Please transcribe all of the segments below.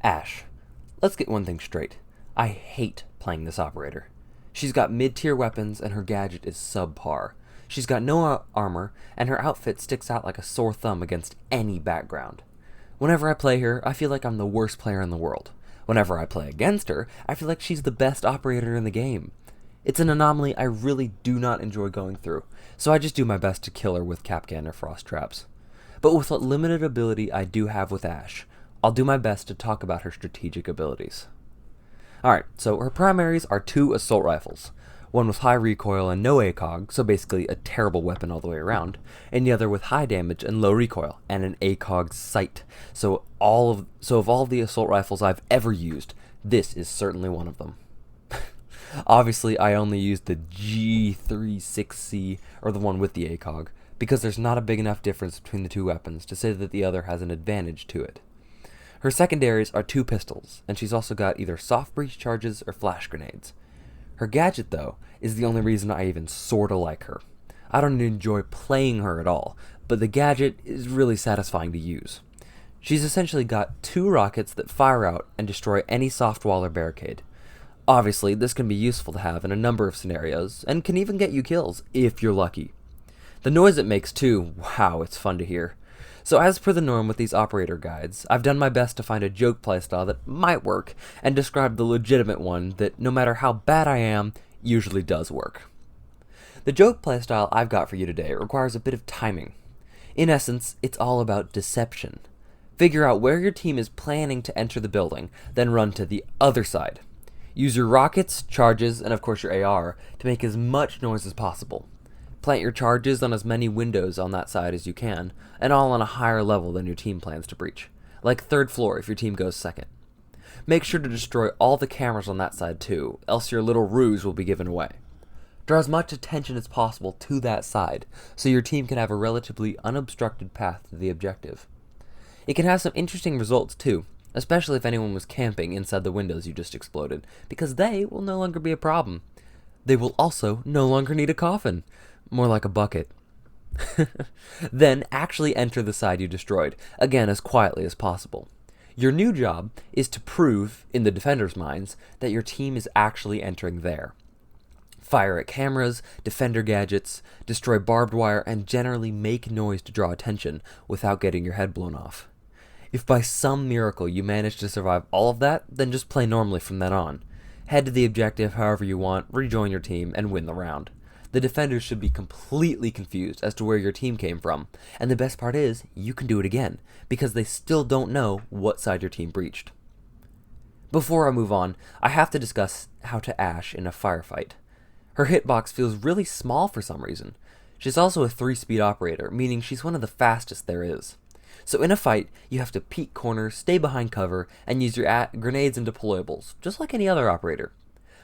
Ash. Let's get one thing straight. I hate playing this operator. She's got mid-tier weapons and her gadget is subpar. She's got no armor, and her outfit sticks out like a sore thumb against any background. Whenever I play her, I feel like I'm the worst player in the world. Whenever I play against her, I feel like she's the best operator in the game. It's an anomaly I really do not enjoy going through, so I just do my best to kill her with Capcan or Frost Traps. But with what limited ability I do have with Ash, I'll do my best to talk about her strategic abilities. Alright, so her primaries are 2 assault rifles. One with high recoil and no ACOG, so basically a terrible weapon all the way around, and the other with high damage and low recoil, and an ACOG sight. So of all the assault rifles I've ever used, this is certainly one of them. Obviously, I only used the R6Siege, or the one with the ACOG, because there's not a big enough difference between the 2 weapons to say that the other has an advantage to it. Her secondaries are 2 pistols, and she's also got either soft breach charges or flash grenades. Her gadget, though, is the only reason I even sorta like her. I don't enjoy playing her at all, but the gadget is really satisfying to use. She's essentially got 2 rockets that fire out and destroy any soft wall or barricade. Obviously, this can be useful to have in a number of scenarios, and can even get you kills, if you're lucky. The noise it makes too, wow, it's fun to hear. So as per the norm with these operator guides, I've done my best to find a joke playstyle that might work, and describe the legitimate one that, no matter how bad I am, usually does work. The joke playstyle I've got for you today requires a bit of timing. In essence, it's all about deception. Figure out where your team is planning to enter the building, then run to the other side. Use your rockets, charges, and of course your AR to make as much noise as possible. Plant your charges on as many windows on that side as you can, and all on a higher level than your team plans to breach, like 3rd floor if your team goes 2nd. Make sure to destroy all the cameras on that side too, else your little ruse will be given away. Draw as much attention as possible to that side, so your team can have a relatively unobstructed path to the objective. It can have some interesting results too, especially if anyone was camping inside the windows you just exploded, because they will no longer be a problem. They will also no longer need a coffin. More like a bucket. Then actually enter the side you destroyed, again as quietly as possible. Your new job is to prove, in the defenders' minds, that your team is actually entering there. Fire at cameras, defender gadgets, destroy barbed wire, and generally make noise to draw attention without getting your head blown off. If by some miracle you manage to survive all of that, then just play normally from then on. Head to the objective however you want, rejoin your team, and win the round. The defenders should be completely confused as to where your team came from, and the best part is, you can do it again, because they still don't know what side your team breached. Before I move on, I have to discuss how to Ash in a firefight. Her hitbox feels really small for some reason. She's also a 3-speed operator, meaning she's one of the fastest there is. So in a fight, you have to peek corners, stay behind cover, and use your grenades and deployables, just like any other operator.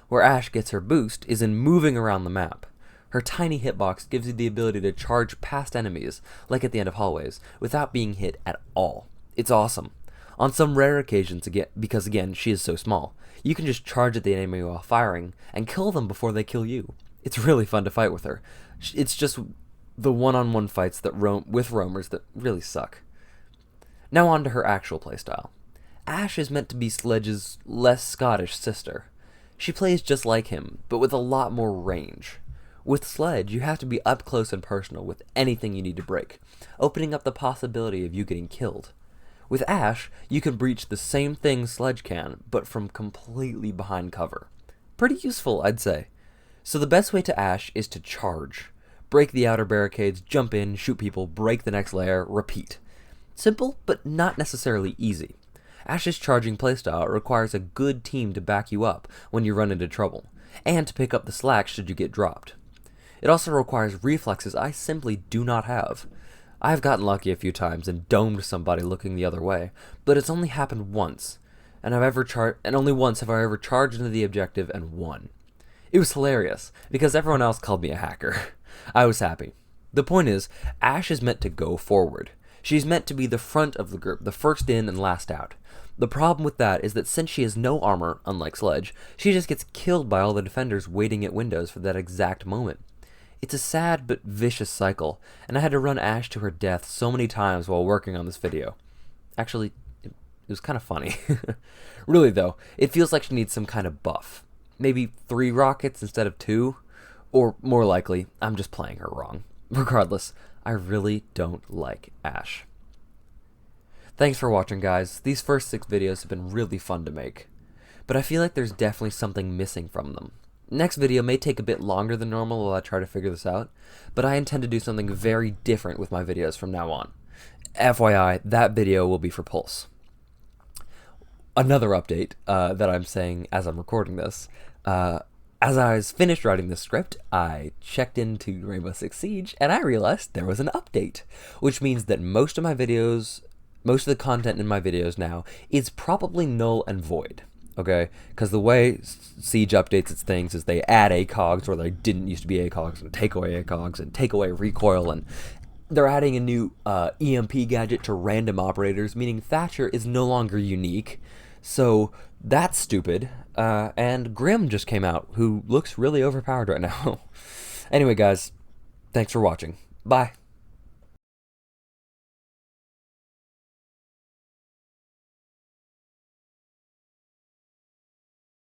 Where Ash gets her boost is in moving around the map. Her tiny hitbox gives you the ability to charge past enemies, like at the end of hallways, without being hit at all. It's awesome. On some rare occasions, because again, she is so small, you can just charge at the enemy while firing, and kill them before they kill you. It's really fun to fight with her. It's just the one-on-one fights that with roamers that really suck. Now on to her actual playstyle. Ash is meant to be Sledge's less Scottish sister. She plays just like him, but with a lot more range. With Sledge, you have to be up close and personal with anything you need to break, opening up the possibility of you getting killed. With Ash, you can breach the same thing Sledge can, but from completely behind cover. Pretty useful, I'd say. So the best way to Ash is to charge. Break the outer barricades, jump in, shoot people, break the next layer, repeat. Simple, but not necessarily easy. Ash's charging playstyle requires a good team to back you up when you run into trouble, and to pick up the slack should you get dropped. It also requires reflexes I simply do not have. I have gotten lucky a few times and domed somebody looking the other way, but it's only happened once, and only once have I ever charged into the objective and won. It was hilarious, because everyone else called me a hacker. I was happy. The point is, Ash is meant to go forward. She's meant to be the front of the group, the first in and last out. The problem with that is that since she has no armor, unlike Sledge, she just gets killed by all the defenders waiting at windows for that exact moment. It's a sad but vicious cycle, and I had to run Ash to her death so many times while working on this video. Actually, It was kind of funny. Really, though, it feels like she needs some kind of buff. Maybe 3 rockets instead of 2? Or, more likely, I'm just playing her wrong. Regardless, I really don't like Ashe. Thanks for watching, guys. These first 6 videos have been really fun to make. But I feel like there's definitely something missing from them. Next video may take a bit longer than normal while I try to figure this out, but I intend to do something very different with my videos from now on. FYI, that video will be for Pulse. Another update that I'm saying as I'm recording this, as I was finished writing this script, I checked into Rainbow Six Siege, and I realized there was an update, which means that most of the content in my videos now is probably null and void. Okay, because the way Siege updates its things is they add ACOGs where they didn't used to be ACOGs, and take away ACOGs, and take away recoil, and they're adding a new EMP gadget to random operators, meaning Thatcher is no longer unique. So that's stupid. And Grim just came out, who looks really overpowered right now. Anyway, guys, thanks for watching. Bye.